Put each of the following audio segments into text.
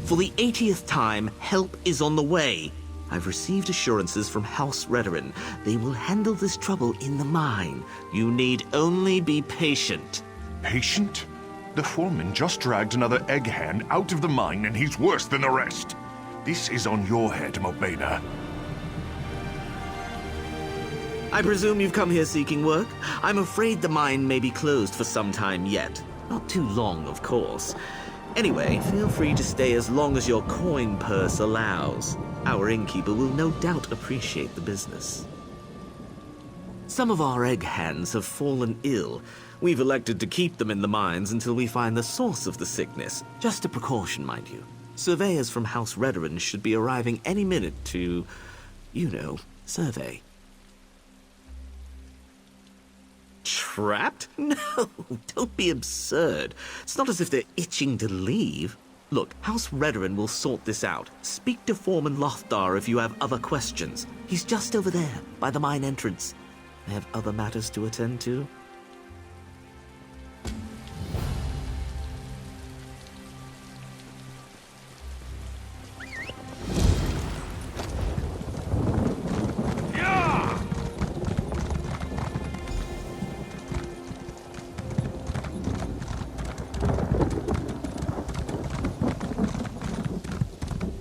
For the 80th time, help is on the way. I've received assurances from House Redoran. They will handle this trouble in the mine. You need only be patient. Patient? The foreman just dragged another egg hand out of the mine and he's worse than the rest. This is on your head, Mobena. I presume you've come here seeking work? I'm afraid the mine may be closed for some time yet. Not too long, of course. Anyway, feel free to stay as long as your coin purse allows. Our innkeeper will no doubt appreciate the business. Some of our egg hands have fallen ill. We've elected to keep them in the mines until we find the source of the sickness. Just a precaution, mind you. Surveyors from House Redoran should be arriving any minute to, you know, survey. Trapped? No, don't be absurd. It's not as if they're itching to leave. Look, House Redoran will sort this out. Speak to Foreman Lothdar if you have other questions. He's just over there, by the mine entrance. I have other matters to attend to.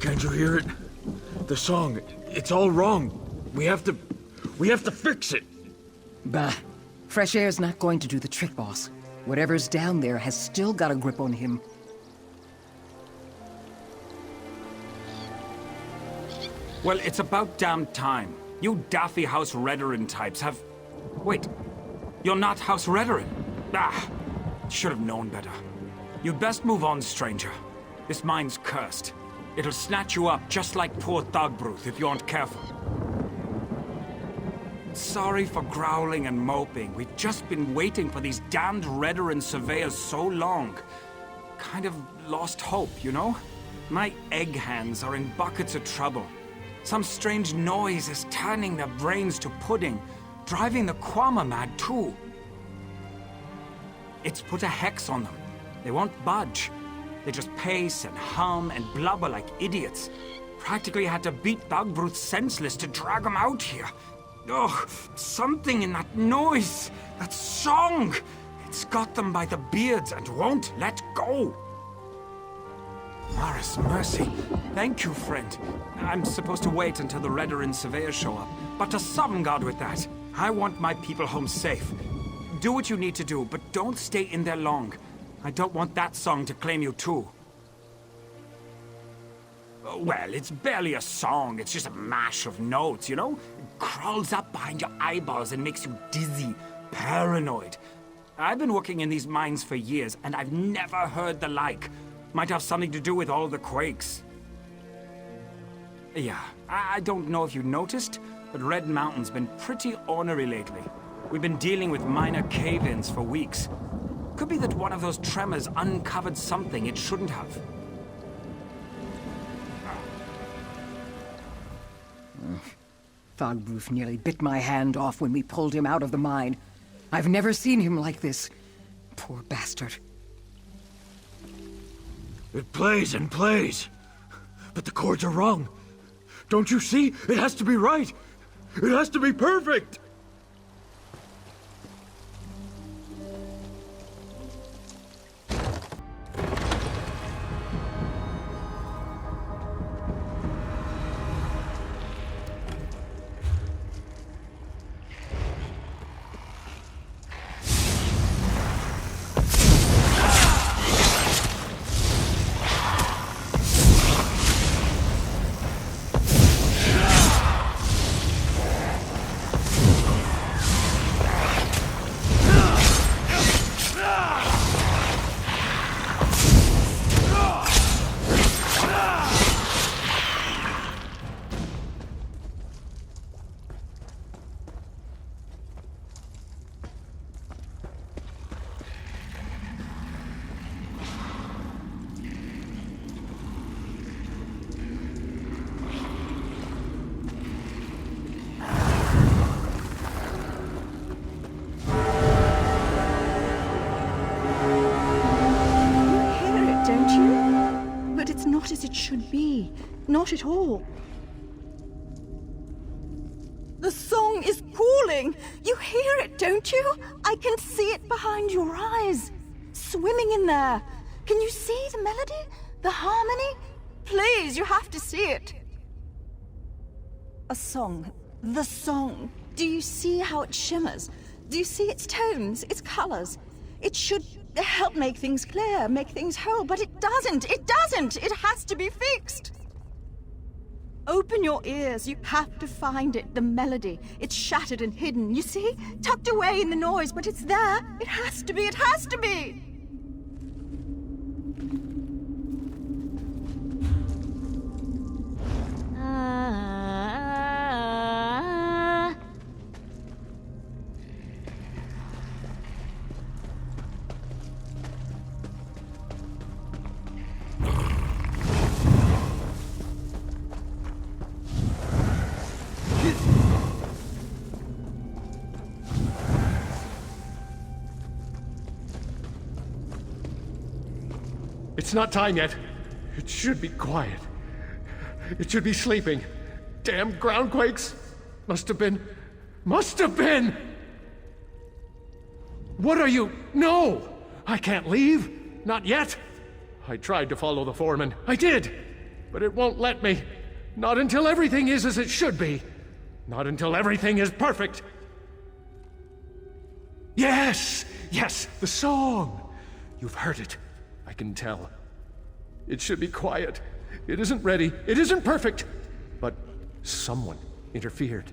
Can't you hear it? The song, it's all wrong. We have to fix it. Bah. Fresh air's not going to do the trick, boss. Whatever's down there has still got a grip on him. Well, it's about damn time. You daffy House Redoran types have... Wait, you're not House Redoran? Ah, should have known better. You'd best move on, stranger. This mine's cursed. It'll snatch you up just like poor Thogbruth if you aren't careful. Sorry for growling and moping. We've just been waiting for these damned Redoran surveyors so long. Kind of lost hope, you know? My egg hands are in buckets of trouble. Some strange noise is turning their brains to pudding, driving the Kwama mad too. It's put a hex on them. They won't budge. They just pace and hum and blubber like idiots. Practically had to beat Thogbruth senseless to drag them out here. Ugh, something in that noise, that song. It's got them by the beards and won't let go. Maris, mercy. Thank you, friend. I'm supposed to wait until the Redoran surveyors show up. But to Sovngarde with that. I want my people home safe. Do what you need to do, but don't stay in there long. I don't want that song to claim you too. Well, it's barely a song. It's just a mash of notes, you know? It crawls up behind your eyeballs and makes you dizzy, paranoid. I've been working in these mines for years, and I've never heard the like. Might have something to do with all the quakes. Yeah, I don't know if you noticed, but Red Mountain's been pretty ornery lately. We've been dealing with minor cave-ins for weeks. Could be that one of those tremors uncovered something it shouldn't have. Thogbruth nearly bit my hand off when we pulled him out of the mine. I've never seen him like this. Poor bastard. It plays and plays. But the chords are wrong. Don't you see? It has to be right. It has to be perfect. Not at all. The song is calling! You hear it, don't you? I can see it behind your eyes. Swimming in there. Can you see the melody? The harmony? Please, you have to see it. A song. The song. Do you see how it shimmers? Do you see its tones, its colors? It should help make things clear, make things whole, but it doesn't. It doesn't. It has to be fixed. Open your ears. You have to find it, the melody. It's shattered and hidden, you see? Tucked away in the noise, but it's there. It has to be. It has to be. It's not time yet. It should be quiet. It should be sleeping. Damn groundquakes! Must have been. What are you? No! I can't leave. Not yet. I tried to follow the foreman. I did. But it won't let me. Not until everything is as it should be. Not until everything is perfect. Yes! Yes, the song! You've heard it. I can tell. It should be quiet. It isn't ready. It isn't perfect. But someone interfered.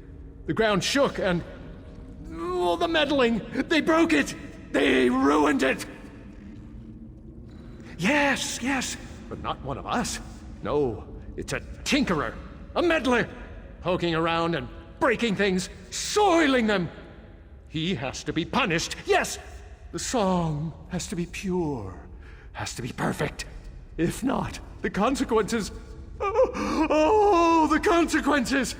The ground shook and... Oh, the meddling! They broke it! They ruined it! Yes, but not one of us. No, it's a tinkerer, a meddler, poking around and breaking things, soiling them. He has to be punished. Yes, the song has to be pure. Has to be perfect. If not, the consequences... Oh, the consequences!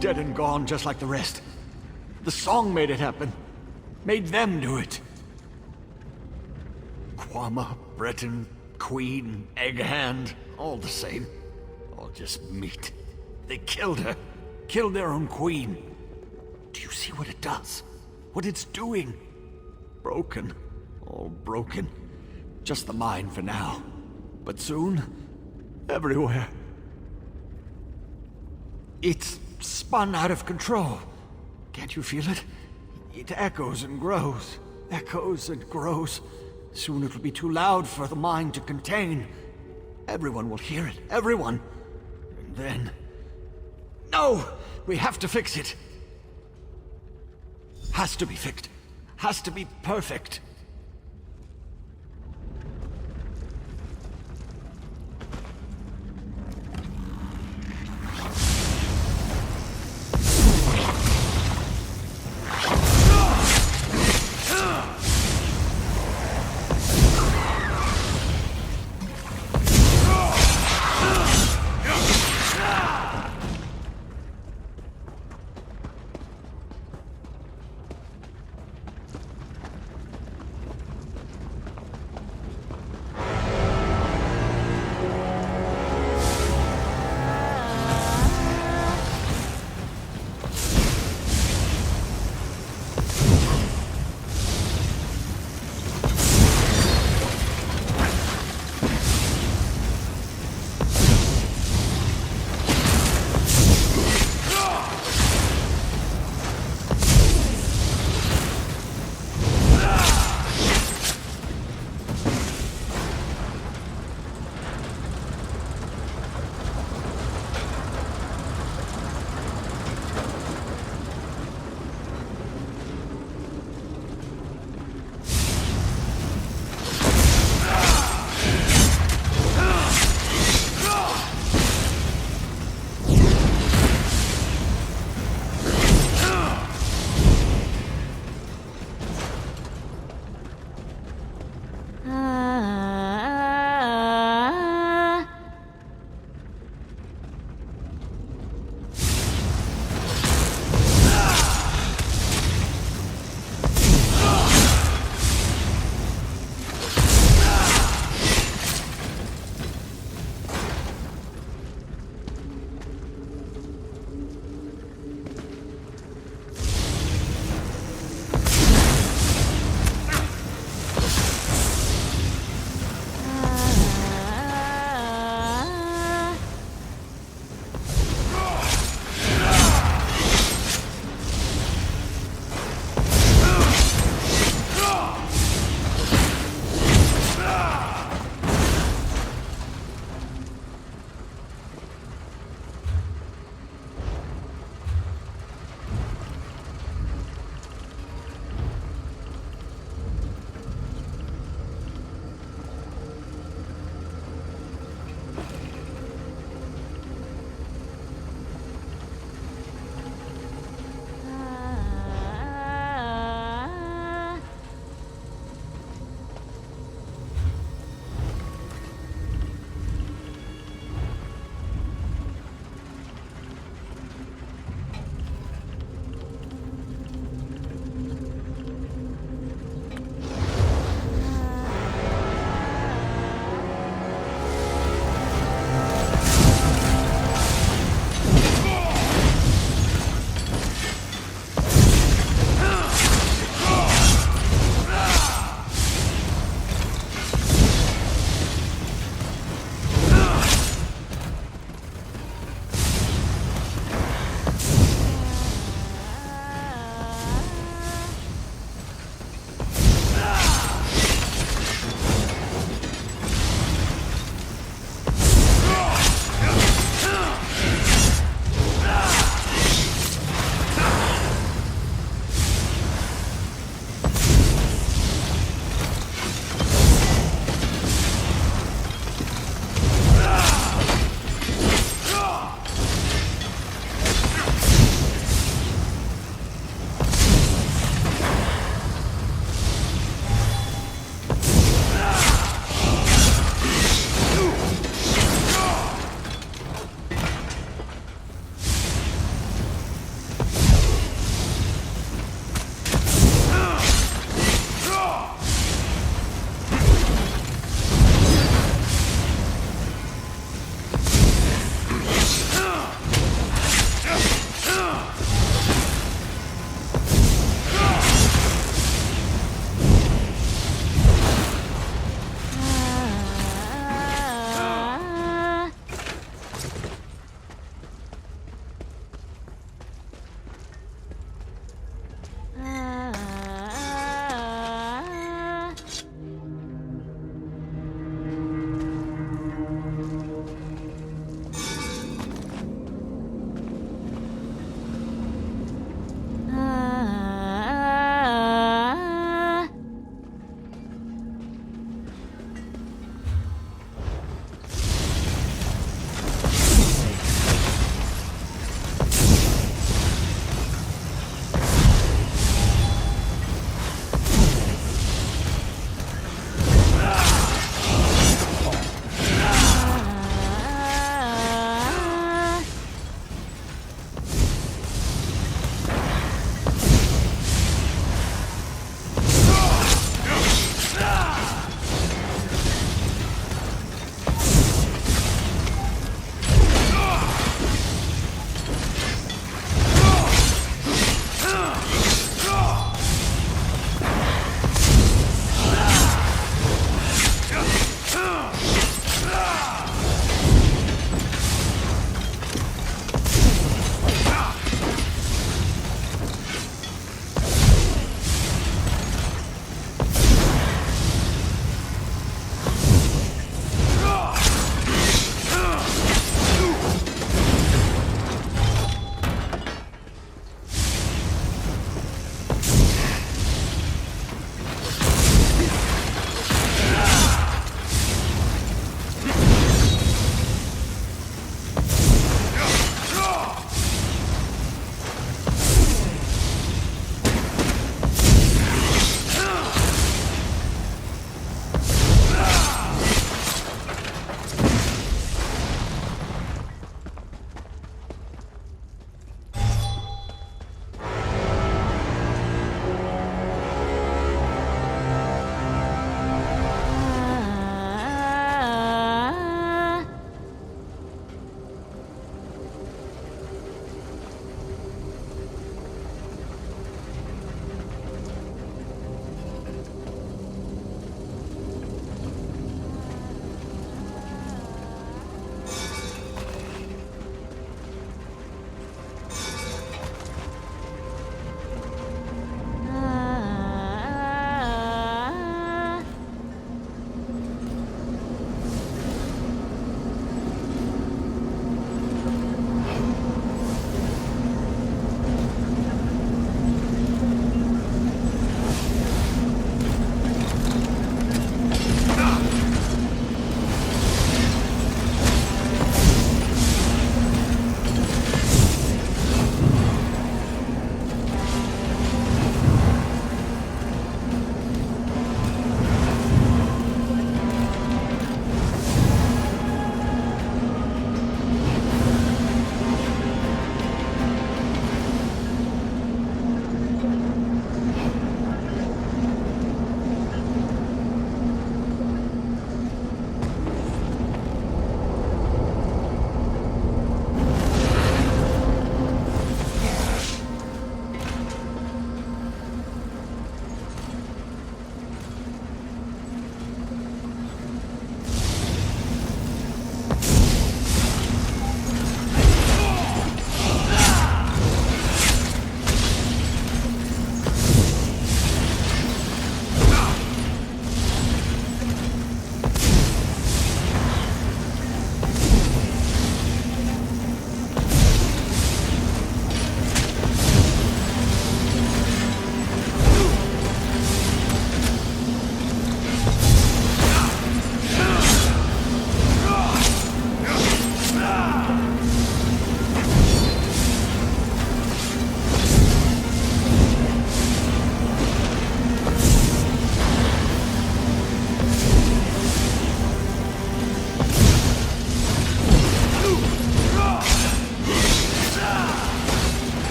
Dead and gone just like the rest. The song made it happen. Made them do it. Quama, Breton, Queen, Egg Hand, all the same. All just meat. They killed her. Killed their own queen. Do you see what it does? What it's doing? Broken. All broken. Just the mine for now. But soon, everywhere. It's spun out of control. Can't you feel it? It echoes and grows. Echoes and grows. Soon it will be too loud for the mind to contain. Everyone will hear it. Everyone. And then... No! We have to fix it. Has to be fixed. Has to be perfect.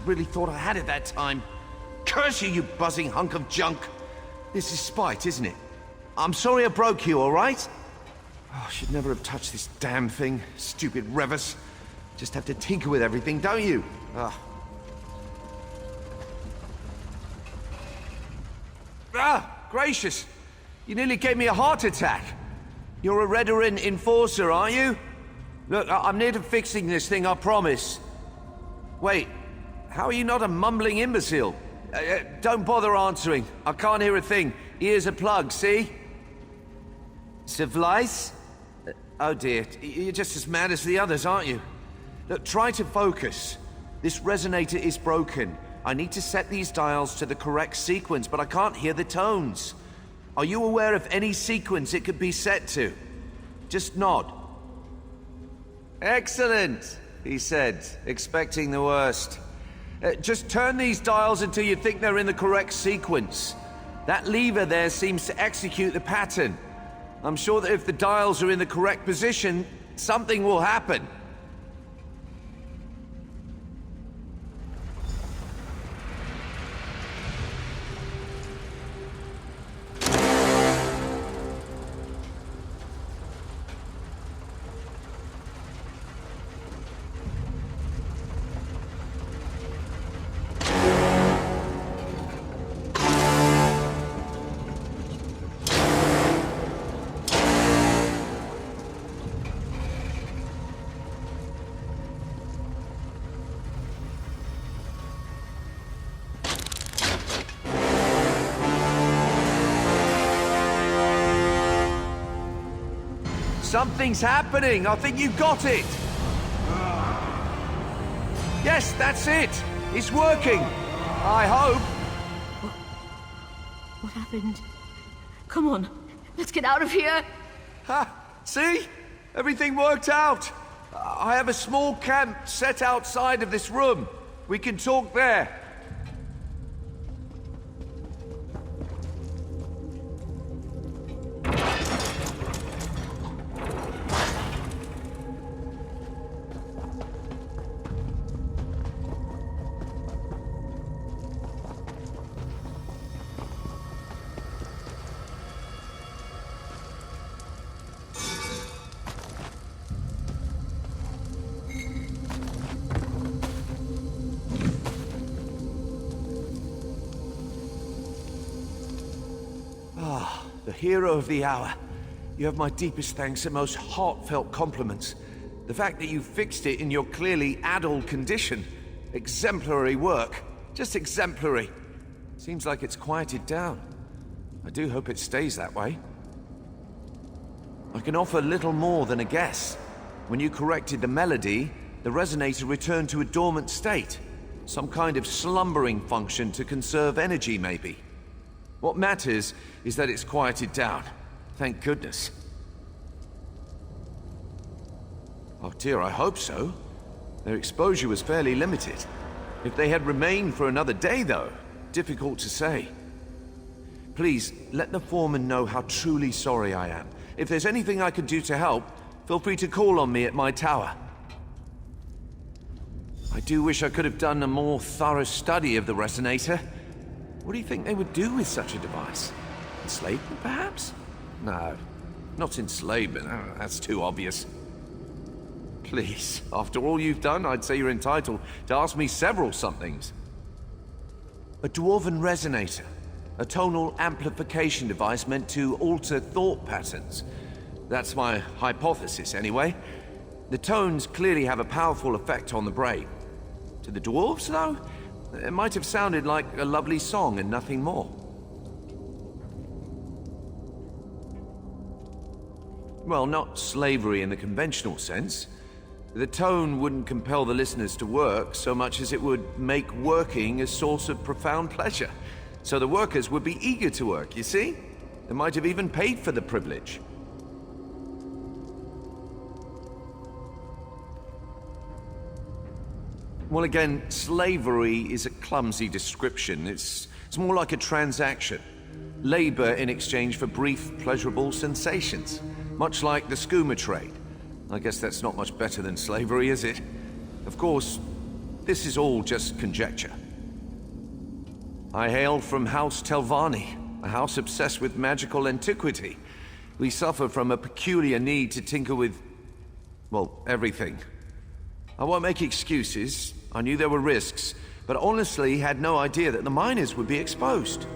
really thought I had it that time. Curse you, you buzzing hunk of junk! This is spite, isn't it? I'm sorry I broke you, all right? Oh, I should never have touched this damn thing. Stupid Revis. Just have to tinker with everything, don't you? Gracious! You nearly gave me a heart attack. You're a Redoran enforcer, are you? Look, I'm near to fixing this thing, I promise. Wait, how are you not a mumbling imbecile? Don't bother answering. I can't hear a thing. Ears are plugged, see? Civilize? Oh dear, you're just as mad as the others, aren't you? Look, try to focus. This resonator is broken. I need to set these dials to the correct sequence, but I can't hear the tones. Are you aware of any sequence it could be set to? Just nod. Excellent, he said, expecting the worst. Just turn these dials until you think they're in the correct sequence. That lever there seems to execute the pattern. I'm sure that if the dials are in the correct position, something will happen. Something's happening! I think you got it! Yes, that's it! It's working! I hope! What happened? Come on, let's get out of here! Ha! See? Everything worked out! I have a small camp set outside of this room. We can talk there. The hero of the hour. You have my deepest thanks and most heartfelt compliments. The fact that you fixed it in your clearly addled condition. Exemplary work. Just exemplary. Seems like it's quieted down. I do hope it stays that way. I can offer little more than a guess. When you corrected the melody, the resonator returned to a dormant state. Some kind of slumbering function to conserve energy, maybe. What matters is that it's quieted down. Thank goodness. Oh dear, I hope so. Their exposure was fairly limited. If they had remained for another day, though, difficult to say. Please, let the foreman know how truly sorry I am. If there's anything I can do to help, feel free to call on me at my tower. I do wish I could have done a more thorough study of the resonator. What do you think they would do with such a device? Enslavement, perhaps? No, not enslavement. Oh, that's too obvious. Please, after all you've done, I'd say you're entitled to ask me several somethings. A dwarven resonator. A tonal amplification device meant to alter thought patterns. That's my hypothesis, anyway. The tones clearly have a powerful effect on the brain. To the dwarves, though? It might have sounded like a lovely song and nothing more. Well, not slavery in the conventional sense. The tone wouldn't compel the listeners to work so much as it would make working a source of profound pleasure. So the workers would be eager to work, you see? They might have even paid for the privilege. Well, again, slavery is a clumsy description. It's more like a transaction. Labor in exchange for brief, pleasurable sensations. Much like the skooma trade. I guess that's not much better than slavery, is it? Of course, this is all just conjecture. I hail from House Telvanni, a house obsessed with magical antiquity. We suffer from a peculiar need to tinker with, well, everything. I won't make excuses. I knew there were risks, but honestly had no idea that the miners would be exposed.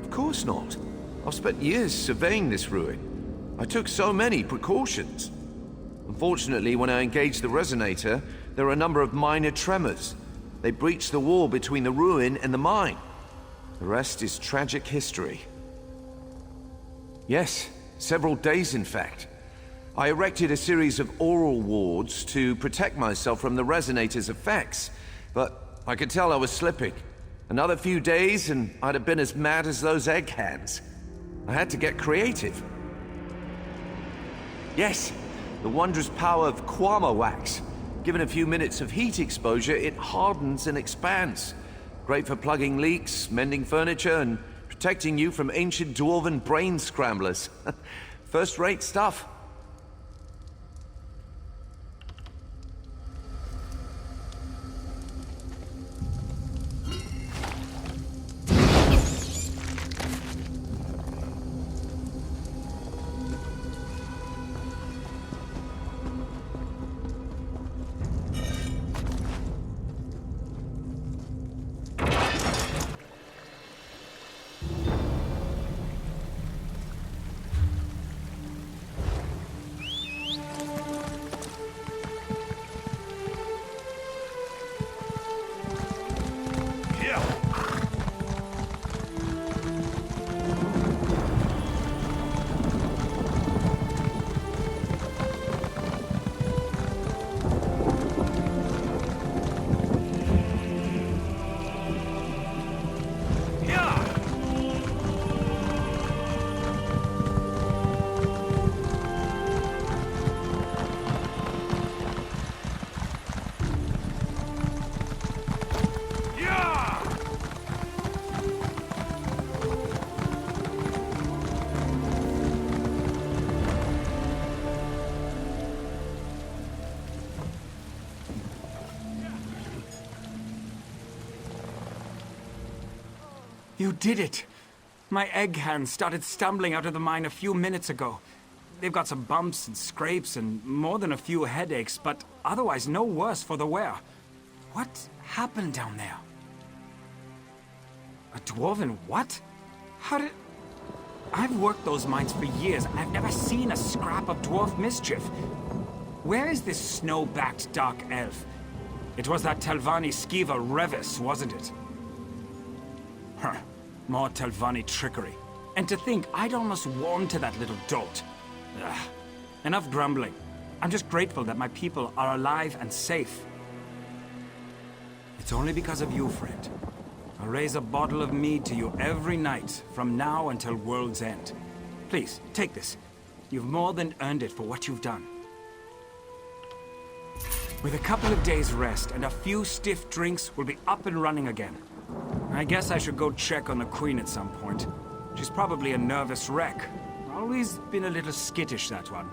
Of course not. I've spent years surveying this ruin. I took so many precautions. Unfortunately, when I engaged the resonator, there were a number of minor tremors. They breached the wall between the ruin and the mine. The rest is tragic history. Yes, several days in fact. I erected a series of oral wards to protect myself from the resonator's effects, but I could tell I was slipping. Another few days and I'd have been as mad as those egg hands. I had to get creative. Yes, the wondrous power of Kwama wax. Given a few minutes of heat exposure, it hardens and expands. Great for plugging leaks, mending furniture, and protecting you from ancient dwarven brain scramblers. First-rate stuff. You did it! My egg hands started stumbling out of the mine a few minutes ago. They've got some bumps and scrapes and more than a few headaches, but otherwise no worse for the wear. What happened down there? A dwarven what? How did... I've worked those mines for years, and I've never seen a scrap of dwarf mischief. Where is this snow-backed dark elf? It was that Telvanni skeever Revis, wasn't it? Huh. More Telvanni trickery. And to think I'd almost warmed to that little dolt. Ugh. Enough grumbling. I'm just grateful that my people are alive and safe. It's only because of you, friend. I'll raise a bottle of mead to you every night, from now until world's end. Please, take this. You've more than earned it for what you've done. With a couple of days' rest and a few stiff drinks, we'll be up and running again. I guess I should go check on the Queen at some point. She's probably a nervous wreck. Always been a little skittish, that one.